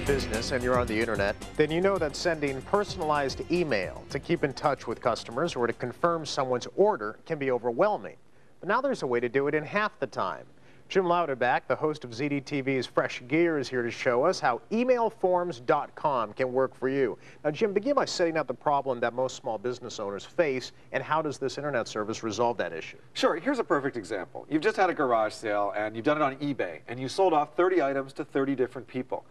business and you're on the internet, then you know that sending personalized email to keep in touch with customers or to confirm someone's order can be overwhelming. But now there's a way to do it in half the time. Jim Louderback, the host of ZDTV's Fresh Gear, is here to show us how emailforms.com can work for you. Now, Jim, begin by setting out the problem that most small business owners face, and how does this internet service resolve that issue? Sure. Here's a perfect example. You've just had a garage sale, and you've done it on eBay, and you sold off 30 items to 30 different people.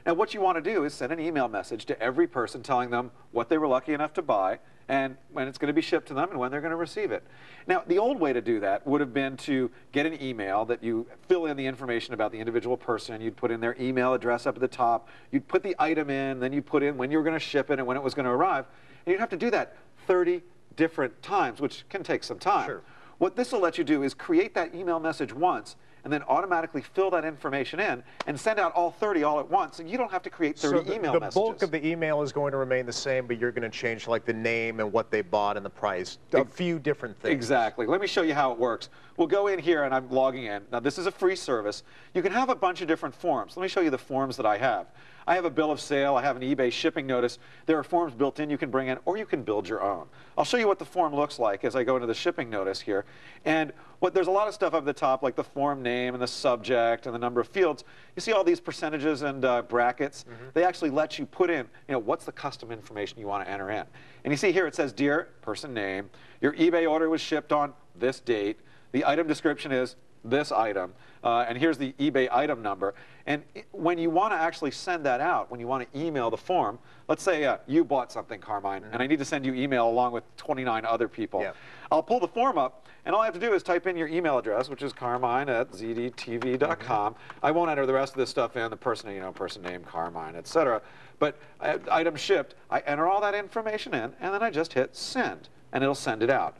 Now, what you want to do is send an email message to every person telling them what they were lucky enough to buy, and when it's going to be shipped to them and when they're going to receive it. Now, the old way to do that would have been to get an email that you fill in the information about the individual person. You'd put in their email address up at the top. You'd put the item in, then you'd put in when you were going to ship it and when it was going to arrive. And you'd have to do that 30 different times, which can take some time. Sure. What this will let you do is create that email message once and then automatically fill that information in and send out all 30 all at once, and you don't have to create 30 email messages. The bulk of the email is going to remain the same, but you're going to change like the name and what they bought and the price, a few different things. Exactly. Let me show you how it works. We'll go in here and I'm logging in. Now, this is a free service. You can have a bunch of different forms. Let me show you the forms that I have. I have a bill of sale. I have an eBay shipping notice. There are forms built in you can bring in, or you can build your own. I'll show you what the form looks like as I go into the shipping notice here. And there's a lot of stuff up at the top, like the form name and the subject and the number of fields. You see all these percentages and brackets. They actually let you put in, what's the custom information you want to enter in. And you see here it says, dear person name, your eBay order was shipped on this date. The item description is this item, and here's the eBay item number. And when you want to actually send that out, when you want to email the form, let's say you bought something, Carmine, and I need to send you email along with 29 other people. Yeah. I'll pull the form up, and all I have to do is type in your email address, which is carmine@zdtv.com. I won't enter the rest of this stuff in, the person, person name, Carmine, etc. But item shipped, I enter all that information in, and then I just hit send, and it'll send it out.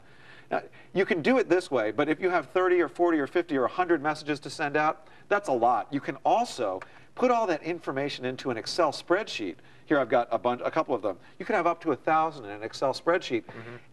Now, you can do it this way, but if you have 30 or 40 or 50 or 100 messages to send out, that's a lot. You can also put all that information into an Excel spreadsheet. Here I've got a couple of them. You can have up to 1,000 in an Excel spreadsheet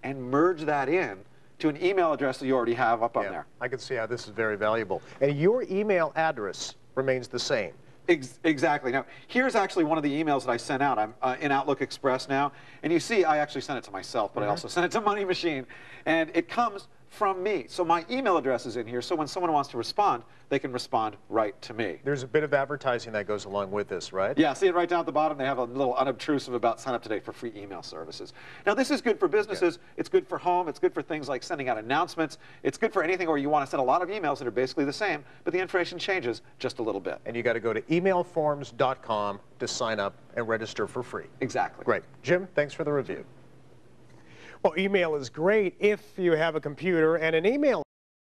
and merge that in to an email address that you already have up on there. I can see how this is very valuable. And your email address remains the same. Exactly. Now, here's actually one of the emails that I sent out. I'm in Outlook Express now, and you see I actually sent it to myself, but I also sent it to Money Machine, and it comes from me. So my email address is in here, so when someone wants to respond, they can respond right to me. There's a bit of advertising that goes along with this, right? Yeah, see it right down at the bottom. They have a little unobtrusive about sign up today for free email services. Now, this is good for businesses. Yeah. It's good for home. It's good for things like sending out announcements. It's good for anything where you want to send a lot of emails that are basically the same, but the information changes just a little bit. And you got to go to emailforms.com to sign up and register for free. Exactly. Great. Jim, thanks for the review. Well, email is great if you have a computer and an email